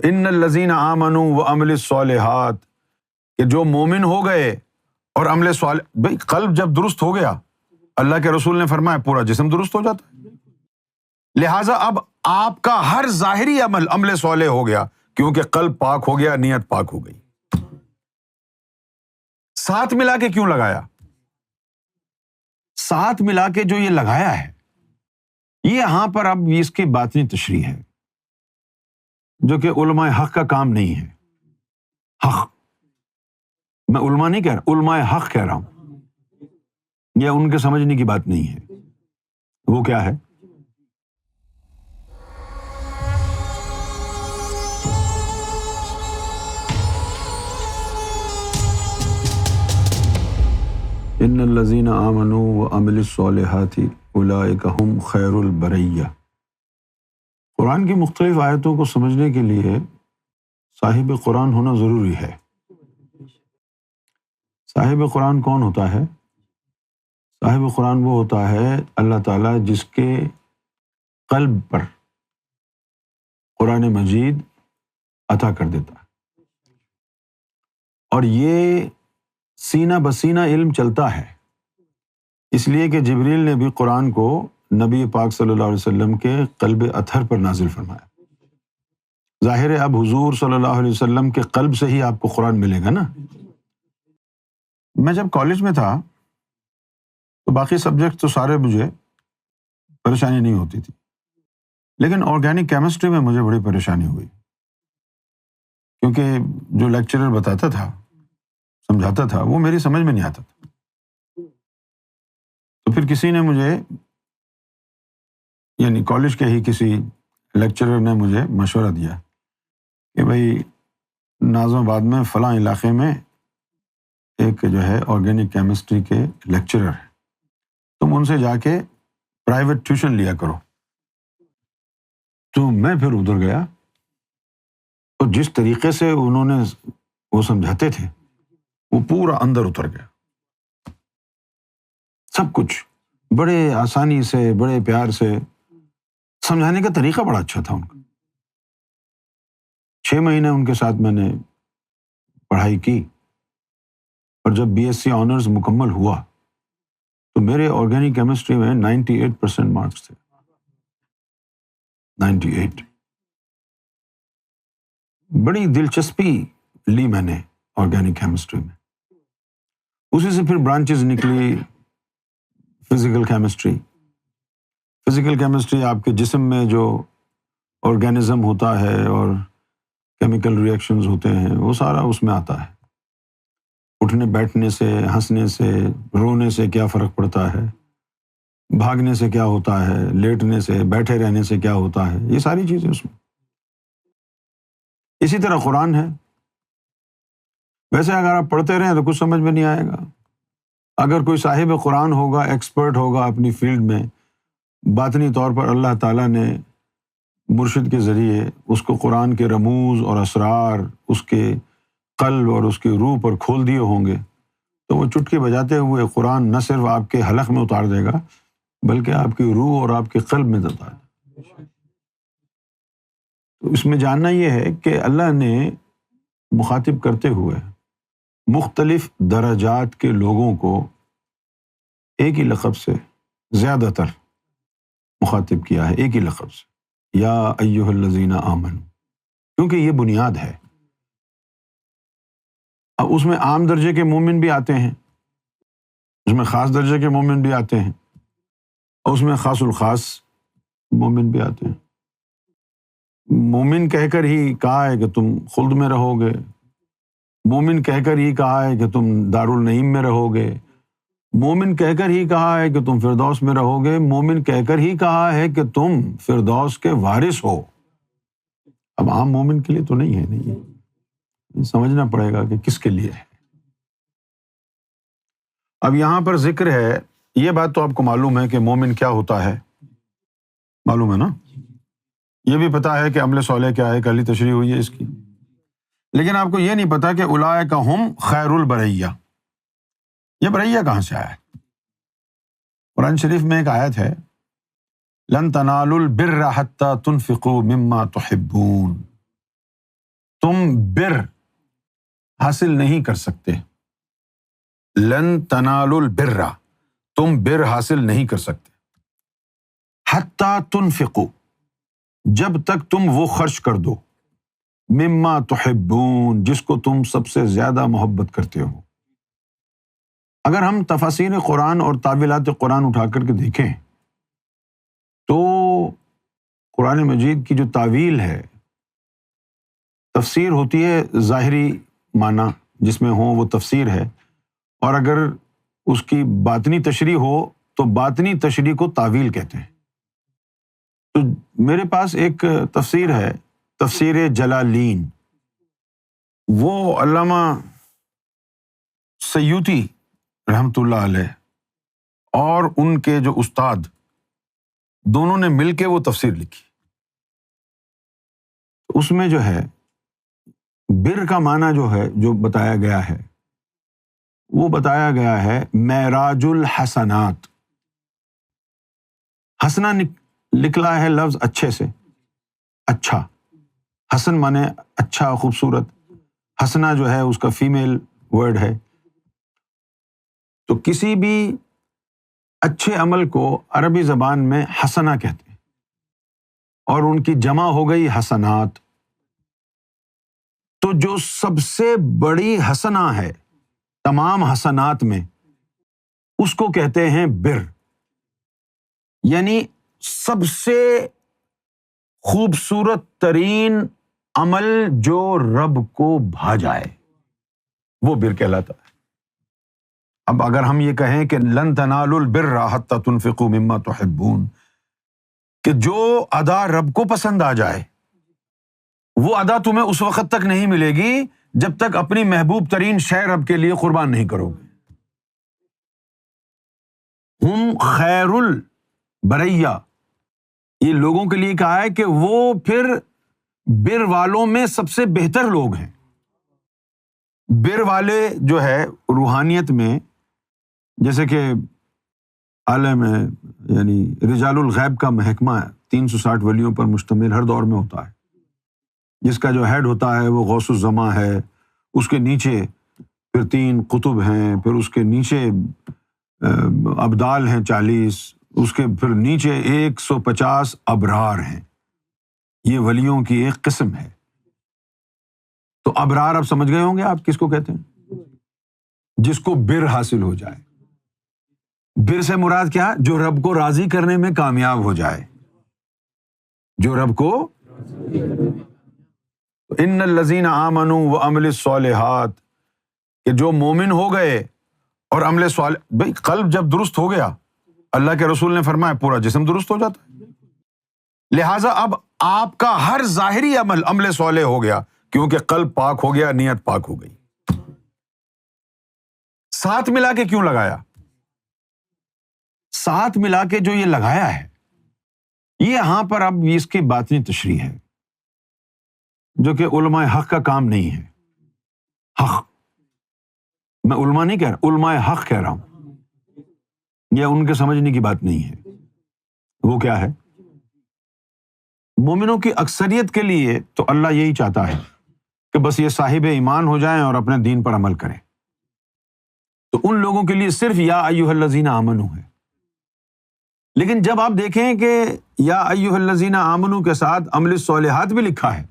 ان الذین آمنوا وعملوا الصالحات، کہ جو مومن ہو گئے اور عمل صالح، بھئی قلب جب درست ہو گیا، اللہ کے رسول نے فرمایا پورا جسم درست ہو جاتا ہے۔ لہٰذا اب آپ کا ہر ظاہری عمل صالح ہو گیا، کیونکہ قلب پاک ہو گیا، نیت پاک ہو گئی۔ ساتھ ملا کے کیوں لگایا؟ ساتھ ملا کے جو یہ لگایا ہے، یہ یہاں پر اب اس کی باطنی تشریح ہے، جو کہ علماء حق کا کام نہیں ہے۔ حق، میں علماء نہیں کہہ رہا، علماء حق کہہ رہا ہوں، یہ ان کے سمجھنے کی بات نہیں ہے۔ وہ کیا ہے؟ ان الذین آمنوا وعملوا الصالحات اولئک هم خیر البریہ۔ قرآن کی مختلف آیتوں کو سمجھنے کے لیے صاحب قرآن ہونا ضروری ہے۔ صاحب قرآن کون ہوتا ہے؟ صاحب قرآن وہ ہوتا ہے اللہ تعالیٰ جس کے قلب پر قرآن مجید عطا کر دیتا ہے، اور یہ سینہ بسینہ علم چلتا ہے، اس لیے کہ جبریل نے بھی قرآن کو نبی پاک صلی اللہ علیہ وسلم کے قلب اطہر پر نازل فرمایا۔ ظاہر ہے اب حضور صلی اللہ علیہ وسلم کے قلب سے ہی آپ کو قرآن ملے گا نا۔ میں جب کالج میں تھا تو باقی سبجیکٹ تو سارے مجھے پریشانی نہیں ہوتی تھی، لیکن آرگینک کیمسٹری میں مجھے بڑی پریشانی ہوئی، کیونکہ جو لیکچرر بتاتا تھا، سمجھاتا تھا، وہ میری سمجھ میں نہیں آتا تھا۔ تو پھر کسی نے مجھے، یعنی کالج کے ہی کسی لیکچرر نے مجھے مشورہ دیا کہ بھائی ناظم آباد میں فلاں علاقے میں ایک جو ہے آرگینک کیمسٹری کے لیکچرر ہے، تم ان سے جا کے پرائیویٹ ٹیوشن لیا کرو۔ تو میں پھر ادھر گیا، اور جس طریقے سے انہوں نے وہ سمجھاتے تھے وہ پورا اندر اتر گیا، سب کچھ بڑے آسانی سے، بڑے پیار سے سمجھانے کا طریقہ بڑا اچھا تھا ان کا۔ 6 مہینے ان کے ساتھ میں نے پڑھائی کی، اور جب بی ایس سی آنرز مکمل ہوا تو میرے آرگینک کیمسٹری میں 98% مارکس تھے، 98۔ بڑی دلچسپی لی میں نے آرگینک کیمسٹری میں، اسی سے پھر برانچز نکلی فزیکل کیمسٹری۔ فزیکل کیمسٹری آپ کے جسم میں جو آرگینزم ہوتا ہے اور کیمیکل ری ایکشنز ہوتے ہیں، وہ سارا اس میں آتا ہے۔ اٹھنے بیٹھنے سے، ہنسنے سے، رونے سے کیا فرق پڑتا ہے، بھاگنے سے کیا ہوتا ہے، لیٹنے سے، بیٹھے رہنے سے کیا ہوتا ہے، یہ ساری چیزیں اس میں۔ اسی طرح قرآن ہے، ویسے اگر آپ پڑھتے رہیں تو کچھ سمجھ میں نہیں آئے گا۔ اگر کوئی صاحب قرآن ہوگا، ایکسپرٹ ہوگا اپنی فیلڈ میں، باطنی طور پر اللہ تعالیٰ نے مرشد کے ذریعے اس کو قرآن کے رموز اور اسرار اس کے قلب اور اس کی روح پر کھول دیے ہوں گے، تو وہ چٹکی بجاتے ہوئے قرآن نہ صرف آپ کے حلق میں اتار دے گا، بلکہ آپ کی روح اور آپ کے قلب میں اتار دے گا۔ تو اس میں جاننا یہ ہے کہ اللہ نے مخاطب کرتے ہوئے مختلف درجات کے لوگوں کو ایک ہی لقب سے زیادہ تر مخاطب کیا ہے، ایک ہی لقب سے، یا ایھا الذین آمنوا، کیونکہ یہ بنیاد ہے۔ اب اس میں عام درجے کے مومن بھی آتے ہیں، اس میں خاص درجے کے مومن بھی آتے ہیں، اور اس میں خاص الخاص مومن بھی آتے ہیں۔ مومن کہہ کر ہی کہا ہے کہ تم خلد میں رہو گے، مومن کہہ کر ہی کہا ہے کہ تم دارالنعیم میں رہو گے، مومن کہہ کر ہی کہا ہے کہ تم فردوس میں رہو گے، مومن کہہ کر ہی کہا ہے کہ تم فردوس کے وارث ہو۔ اب عام مومن کے لیے تو نہیں ہے، نہیں ہے، سمجھنا پڑے گا کہ کس کے لیے ہے۔ اب یہاں پر ذکر ہے، یہ بات تو آپ کو معلوم ہے کہ مومن کیا ہوتا ہے، معلوم ہے نا؟ یہ بھی پتا ہے کہ عمل صالح کیا ہے، کل ہی تشریح ہوئی ہے اس کی، لیکن آپ کو یہ نہیں پتا کہ اولئک ہم خیر البریہ۔ یہ بریہ کہاں سے آیا ہے؟ قرآن شریف میں ایک آیت ہے، لن تنالوا البر حتى تنفقوا مما تحبون۔ تم بر حاصل نہیں کر سکتے، لن تنالوا البر، تم بر حاصل نہیں کر سکتے، حتی تنفقوا، جب تک تم وہ خرچ کر دو، مما تحبون، جس کو تم سب سے زیادہ محبت کرتے ہو۔ اگر ہم تفاسیر قرآن اور تعویلات قرآن اٹھا کر کے دیکھیں تو قرآن مجید کی جو تعویل ہے، تفسیر ہوتی ہے ظاہری معنی جس میں ہو وہ تفسیر ہے، اور اگر اس کی باطنی تشریح ہو تو باطنی تشریح کو تعویل کہتے ہیں۔ تو میرے پاس ایک تفسیر ہے، تفسیر جلالین، وہ علامہ سیوطی رحمۃ اللہ علیہ اور ان کے جو استاد دونوں نے مل کے وہ تفسیر لکھی۔ اس میں جو ہے بر کا معنی جو ہے، جو بتایا گیا ہے، وہ بتایا گیا ہے معراج الحسنات۔ حسنہ نکلا ہے لفظ اچھے سے، اچھا، حسن مانے اچھا، خوبصورت، حسنہ جو ہے اس کا فیمیل ورڈ ہے۔ تو کسی بھی اچھے عمل کو عربی زبان میں حسنہ کہتے ہیں، اور ان کی جمع ہو گئی حسنات۔ تو جو سب سے بڑی حسنہ ہے تمام حسنات میں، اس کو کہتے ہیں بر، یعنی سب سے خوبصورت ترین عمل جو رب کو بھا جائے وہ بر کہلاتا ہے۔ اب اگر ہم یہ کہیں کہ لن تنالوا البر حتی تنفقوا مما تحبون، کہ جو ادا رب کو پسند آ جائے، وہ ادا تمہیں اس وقت تک نہیں ملے گی جب تک اپنی محبوب ترین شے رب کے لیے قربان نہیں کرو گے۔ ہم خیر البریہ، یہ لوگوں کے لیے کہا ہے کہ وہ پھر بر والوں میں سب سے بہتر لوگ ہیں۔ بر والے جو ہے روحانیت میں، جیسے کہ عالم ہے، یعنی رجال الغیب کا محکمہ ہے، 360 ولیوں پر مشتمل، ہر دور میں ہوتا ہے، جس کا جو ہیڈ ہوتا ہے وہ غوث الزماں ہے، اس کے نیچے پھر 3 قطب ہیں، پھر اس کے نیچے ابدال ہیں 40، اس کے پھر نیچے 150 ابرار ہیں۔ یہ ولیوں کی ایک قسم ہے۔ تو ابرار اب سمجھ گئے ہوں گے آپ کس کو کہتے ہیں؟ جس کو بر حاصل ہو جائے۔ بر سے مراد کیا؟ جو رب کو راضی کرنے میں کامیاب ہو جائے، جو رب کو ان الذین آمنوا وعملوا الصالحات، کہ جو مومن ہو گئے اور عمل صالح، بھئی قلب جب درست ہو گیا، اللہ کے رسول نے فرمایا پورا جسم درست ہو جاتا ہے۔ لہٰذا اب آپ کا ہر ظاہری عمل عمل صالح ہو گیا، کیونکہ قلب پاک ہو گیا، نیت پاک ہو گئی۔ ساتھ ملا کے کیوں لگایا؟ ساتھ ملا کے جو یہ لگایا ہے، یہ یہاں پر اب اس کی باطنی تشریح ہے، جو کہ علماء حق کا کام نہیں ہے۔ حق، میں علماء نہیں کہہ رہا، علماء حق کہہ رہا ہوں، یہ ان کے سمجھنے کی بات نہیں ہے۔ وہ کیا ہے؟ مومنوں کی اکثریت کے لیے تو اللہ یہی چاہتا ہے کہ بس یہ صاحب ایمان ہو جائیں اور اپنے دین پر عمل کریں۔ تو ان لوگوں کے لیے صرف یا ایھا الذین آمنوا ہے۔ لیکن جب آپ دیکھیں کہ یا ایھا الذین آمنوا کے ساتھ عمل الصالحات بھی لکھا ہے،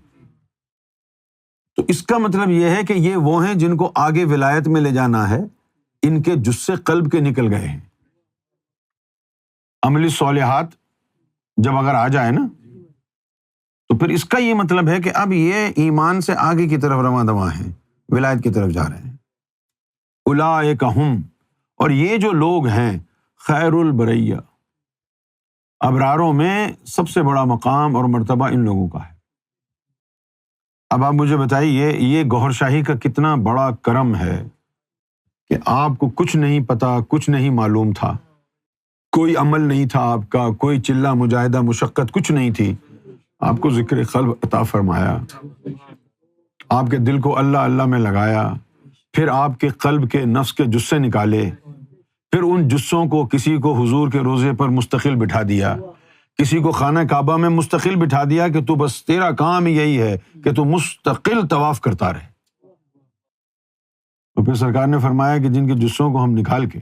تو اس کا مطلب یہ ہے کہ یہ وہ ہیں جن کو آگے ولایت میں لے جانا ہے، ان کے جثے قلب کے نکل گئے ہیں۔ عمل الصالحات جب اگر آ جائے نا، تو پھر اس کا یہ مطلب ہے کہ اب یہ ایمان سے آگے کی طرف رواں دواں ہیں، ولایت کی طرف جا رہے ہیں۔ اولئک ہم، اور یہ جو لوگ ہیں، خیر البریہ، ابراروں میں سب سے بڑا مقام اور مرتبہ ان لوگوں کا ہے۔ اب آپ مجھے بتائیے، یہ گوھر شاہی کا کتنا بڑا کرم ہے کہ آپ کو کچھ نہیں پتا، کچھ نہیں معلوم تھا، کوئی عمل نہیں تھا آپ کا، کوئی چلہ مجاہدہ مشقت کچھ نہیں تھی، آپ کو ذکر قلب عطا فرمایا، آپ کے دل کو اللہ اللہ میں لگایا، پھر آپ کے قلب کے نفس کے جثے نکالے، پھر ان جثوں کو کسی کو حضور کے روضے پر مستقل بٹھا دیا، کسی کو خانہ کعبہ میں مستقل بٹھا دیا کہ تو بس تیرا کام ہی یہی ہے کہ تو مستقل طواف کرتا رہے. تو پھر سرکار نے فرمایا کہ جن کے جسوں کو ہم نکال کے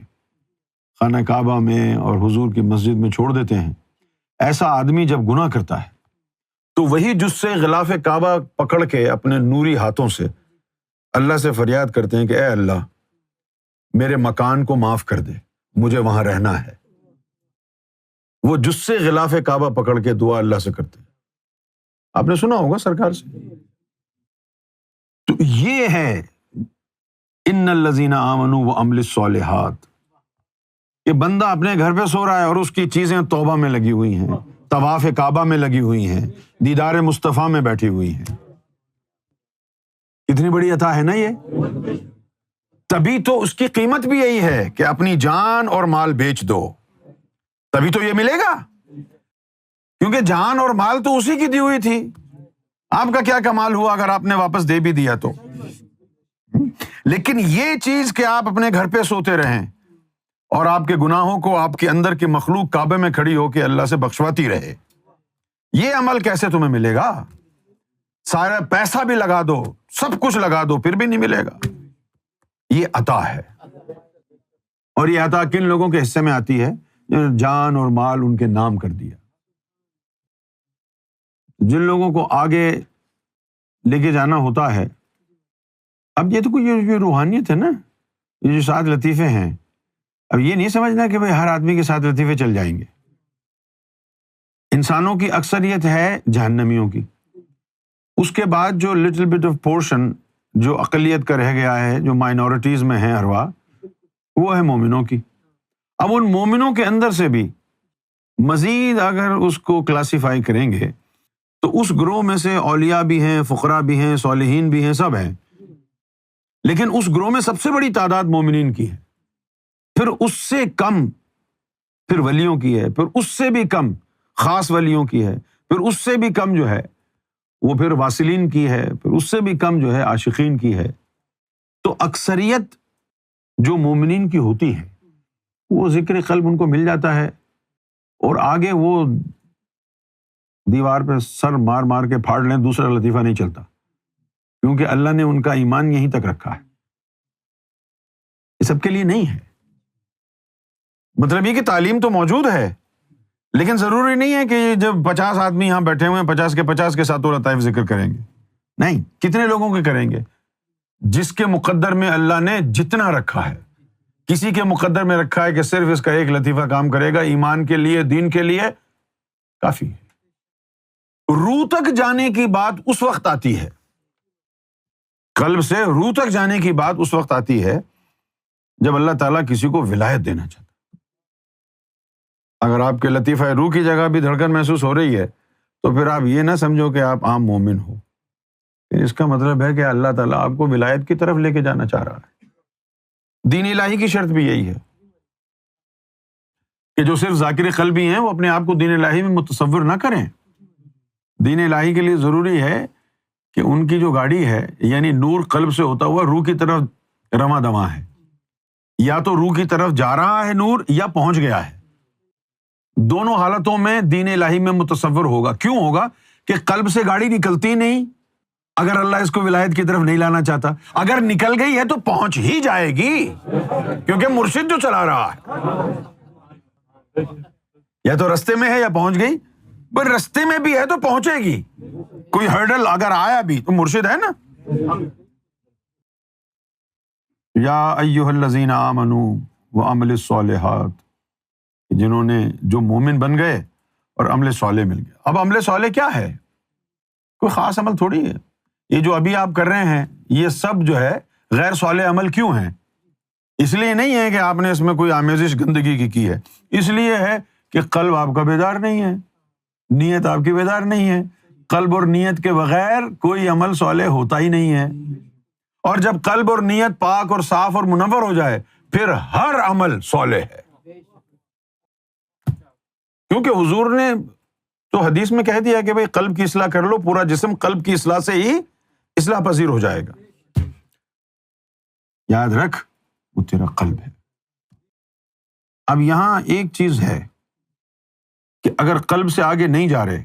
خانہ کعبہ میں اور حضور کی مسجد میں چھوڑ دیتے ہیں، ایسا آدمی جب گناہ کرتا ہے تو وہی جسے غلاف کعبہ پکڑ کے اپنے نوری ہاتھوں سے اللہ سے فریاد کرتے ہیں کہ اے اللہ میرے مکان کو معاف کر دے، مجھے وہاں رہنا ہے. وہ جسے غلاف کعبہ پکڑ کے دعا اللہ سے کرتے ہیں. آپ نے سنا ہوگا سرکار سے. تو یہ ہے ان الذین آمنوا وعملوا الصالحات. یہ بندہ اپنے گھر پہ سو رہا ہے اور اس کی چیزیں توبہ میں لگی ہوئی ہیں، طواف کعبہ میں لگی ہوئی ہیں، دیدار مصطفیٰ میں بیٹھی ہوئی ہیں. کتنی بڑی عطا ہے نا یہ. تبھی تو اس کی قیمت بھی یہی ہے کہ اپنی جان اور مال بیچ دو، تبھی تو یہ ملے گا. کیونکہ جان اور مال تو اسی کی دی ہوئی تھی. آپ کا کیا کمال ہوا اگر آپ نے واپس دے بھی دیا تو. لیکن یہ چیز کہ آپ اپنے گھر پہ سوتے رہیں اور آپ کے گناہوں کو آپ کے اندر کی مخلوق کعبے میں کھڑی ہو کے اللہ سے بخشواتی رہے، یہ عمل کیسے تمہیں ملے گا؟ سارا پیسہ بھی لگا دو، سب کچھ لگا دو، پھر بھی نہیں ملے گا. یہ عطا ہے. اور یہ عطا کن لوگوں کے حصے میں آتی ہے؟ جان اور مال ان کے نام کر دیا. جن لوگوں کو آگے لے کے جانا ہوتا ہے، اب یہ تو کوئی یہ روحانیت ہے نا، یہ جو 7 لطیفے ہیں، اب یہ نہیں سمجھنا کہ بھئی ہر آدمی کے 7 لطیفے چل جائیں گے. انسانوں کی اکثریت ہے جہنمیوں کی. اس کے بعد جو لٹل بٹ آف پورشن جو اقلیت کا رہ گیا ہے، جو مائنورٹیز میں ہیں ارواح، وہ ہے مومنوں کی. اب ان مومنوں کے اندر سے بھی مزید اگر اس کو کلاسیفائی کریں گے تو اس گروہ میں سے اولیاء بھی ہیں، فقراء بھی ہیں، صالحین بھی ہیں، سب ہیں. لیکن اس گروہ میں سب سے بڑی تعداد مومنین کی ہے، پھر اس سے کم پھر ولیوں کی ہے، پھر اس سے بھی کم خاص ولیوں کی ہے، پھر اس سے بھی کم جو ہے وہ پھر واصلین کی ہے، پھر اس سے بھی کم جو ہے عاشقین کی ہے. تو اکثریت جو مومنین کی ہوتی ہے وہ ذکر قلب ان کو مل جاتا ہے، اور آگے وہ دیوار پہ سر مار مار کے پھاڑ لیں، دوسرا لطیفہ نہیں چلتا، کیونکہ اللہ نے ان کا ایمان یہیں تک رکھا ہے. یہ سب کے لیے نہیں ہے. مطلب یہ کہ تعلیم تو موجود ہے، لیکن ضروری نہیں ہے کہ جب 50 آدمی یہاں بیٹھے ہوئے ہیں 50 کے ساتھ لطائف ذکر کریں گے. نہیں، کتنے لوگوں کے کریں گے؟ جس کے مقدر میں اللہ نے جتنا رکھا ہے. کسی کے مقدر میں رکھا ہے کہ صرف اس کا ایک لطیفہ کام کرے گا، ایمان کے لیے، دین کے لیے کافی ہے. روح تک جانے کی بات اس وقت آتی ہے، قلب سے روح تک جانے کی بات اس وقت آتی ہے جب اللہ تعالیٰ کسی کو ولایت دینا چاہتا ہے. اگر آپ کے لطیفہ روح کی جگہ بھی دھڑکن محسوس ہو رہی ہے تو پھر آپ یہ نہ سمجھو کہ آپ عام مومن ہو. اس کا مطلب ہے کہ اللہ تعالیٰ آپ کو ولایت کی طرف لے کے جانا چاہ رہا ہے. دین الہی کی شرط بھی یہی ہے کہ جو صرف ذاکر قلبی ہیں وہ اپنے آپ کو دین الہی میں متصور نہ کریں. دین الہی کے لیے ضروری ہے کہ ان کی جو گاڑی ہے، یعنی نور قلب سے ہوتا ہوا روح کی طرف رواں دواں ہے. یا تو روح کی طرف جا رہا ہے نور، یا پہنچ گیا ہے. دونوں حالتوں میں دین الہی میں متصور ہوگا. کیوں ہوگا؟ کہ قلب سے گاڑی نکلتی نہیں اگر اللہ اس کو ولایت کی طرف نہیں لانا چاہتا. اگر نکل گئی ہے تو پہنچ ہی جائے گی، کیونکہ مرشد جو چلا رہا ہے. یا تو رستے میں ہے یا پہنچ گئی. پر رستے میں بھی ہے تو پہنچے گی. کوئی ہرڈل اگر آیا بھی تو مرشد ہے نا. یا ایھا الذین آمنوا وعملوا الصالحات، جنہوں نے جو مومن بن گئے اور عمل صالح مل گیا. اب عمل صالح کیا ہے؟ کوئی خاص عمل تھوڑی ہے. یہ جو ابھی آپ کر رہے ہیں یہ سب جو ہے غیر صالح عمل کیوں ہیں؟ اس لیے نہیں ہے کہ آپ نے اس میں کوئی آمیزش گندگی کی ہے. اس لیے ہے کہ قلب آپ کا بیدار نہیں ہے، نیت آپ کی بیدار نہیں ہے. قلب اور نیت کے بغیر کوئی عمل صالح ہوتا ہی نہیں ہے. اور جب قلب اور نیت پاک اور صاف اور منور ہو جائے پھر ہر عمل صالح ہے. کیونکہ حضور نے تو حدیث میں کہہ دیا کہ بھئی قلب کی اصلاح کر لو، پورا جسم قلب کی اصلاح سے ہی اصلاح پذیر ہو جائے گا. یاد رکھ وہ تیرا قلب ہے. اب یہاں ایک چیز ہے کہ اگر قلب سے آگے نہیں جا رہے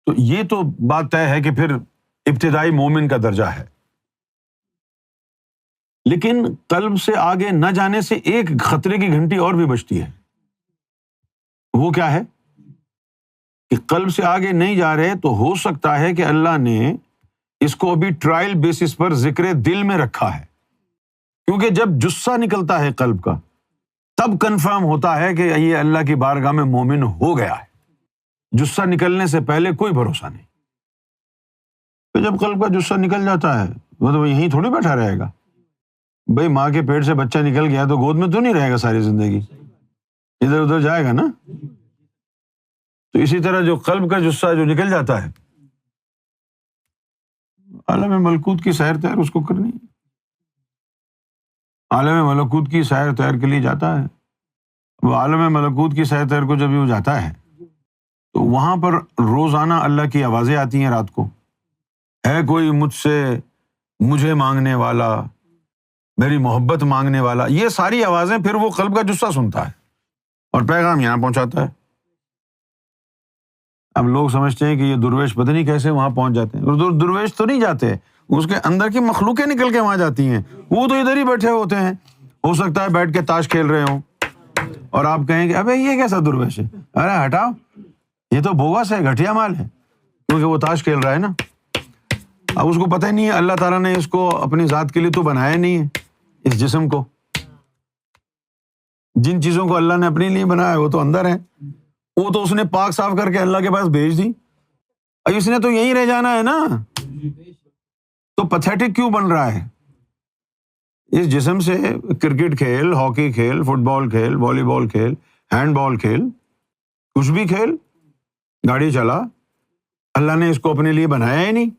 تو یہ تو بات طے ہے کہ پھر ابتدائی مومن کا درجہ ہے. لیکن قلب سے آگے نہ جانے سے ایک خطرے کی گھنٹی اور بھی بجتی ہے. وہ کیا ہے کہ قلب سے آگے نہیں جا رہے تو ہو سکتا ہے کہ اللہ نے اس کو ابھی ٹرائل بیسس پر ذکر دل میں رکھا ہے. کیونکہ جب جثہ نکلتا ہے قلب کا تب کنفرم ہوتا ہے کہ یہ اللہ کی بارگاہ میں مومن ہو گیا ہے. جثہ نکلنے سے پہلے کوئی بھروسہ نہیں. تو جب قلب کا جثہ نکل جاتا ہے وہ تو یہیں تھوڑی بیٹھا رہے گا. بھائی ماں کے پیٹ سے بچہ نکل گیا تو گود میں تو نہیں رہے گا ساری زندگی, ادھر ادھر جائے گا نا. تو اسی طرح جو قلب کا جثہ جو نکل جاتا ہے عالم ملکوت کی سیر تیر اس کو کرنی ہے. عالم ملکوت کی سیر تیر کے لیے جاتا ہے. وہ عالم ملکوت کی سیر تیر کو جب وہ جاتا ہے تو وہاں پر روزانہ اللہ کی آوازیں آتی ہیں رات کو, ہے کوئی مجھ سے مجھے مانگنے والا, میری محبت مانگنے والا. یہ ساری آوازیں پھر وہ قلب کا جثہ سنتا ہے اور پیغام یہاں پہنچاتا ہے. اب لوگ سمجھتے ہیں کہ یہ درویش پتہ نہیں کیسے وہاں پہنچ جاتے ہیں. درویش تو نہیں جاتے, اس کے اندر کی مخلوقیں نکل کے وہاں جاتی ہیں. وہ تو ادھر ہی بیٹھے ہوتے ہیں, ہو سکتا ہے بیٹھ کے تاش کھیل رہے ہوں اور آپ کہیں کہ ابے یہ کیسا درویش ہے, ارے ہٹاؤ یہ تو بوگس ہے, گھٹیا مال ہے, کیونکہ وہ تاش کھیل رہا ہے نا. اب اس کو پتہ ہی نہیں ہے اللہ تعالیٰ نے اس کو اپنی ذات کے لیے تو بنایا نہیں ہے. اس جسم کو, جن چیزوں کو اللہ نے اپنے لیے بنایا ہے وہ تو اندر ہے, وہ تو اس نے پاک صاف کر کے اللہ کے پاس بھیج دی. اس نے تو یہیں رہ جانا ہے نا, تو پیتھیٹک کیوں بن رہا ہے؟ اس جسم سے کرکٹ کھیل, ہاکی کھیل, فٹ بال کھیل, والی بال کھیل, ہینڈ بال کھیل, کچھ بھی کھیل, گاڑی چلا, اللہ نے اس کو اپنے لیے بنایا ہی نہیں.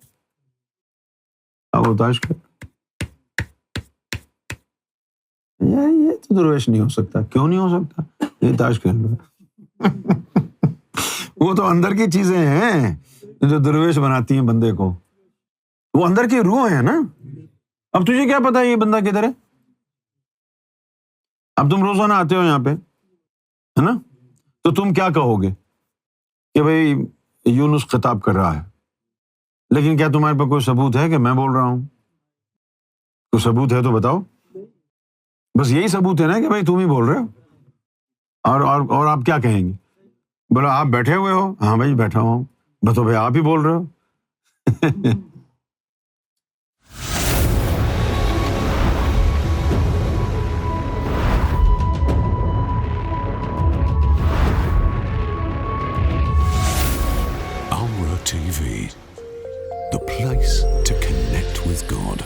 اب وہ تاش کھیل, یہ تو درویش نہیں ہو سکتا. کیوں نہیں ہو سکتا؟ یہ تاش کھیل رہا ہے. وہ تو اندر کی چیزیں ہیں جو درویش بناتی ہیں بندے کو, وہ اندر کی روح ہے نا. اب تجھے کیا پتا یہ بندہ کدھر ہے؟ اب تم روزانہ آتے ہو یہاں پہ ہے نا, تو تم کیا کہو گے کہ بھئی یونس خطاب کر رہا ہے, لیکن کیا تمہارے پاس کوئی ثبوت ہے کہ میں بول رہا ہوں؟ کوئی ثبوت ہے تو بتاؤ. بس یہی ثبوت ہے نا کہ بھائی تم ہی بول رہے ہو. اور آپ کیا کہیں گے؟ بولا آپ بیٹھے ہوئے ہو, ہاں بھائی بیٹھا ہوں. بتو بھائی آپ ہی بول رہے ہو. Amra TV, the place to connect with God.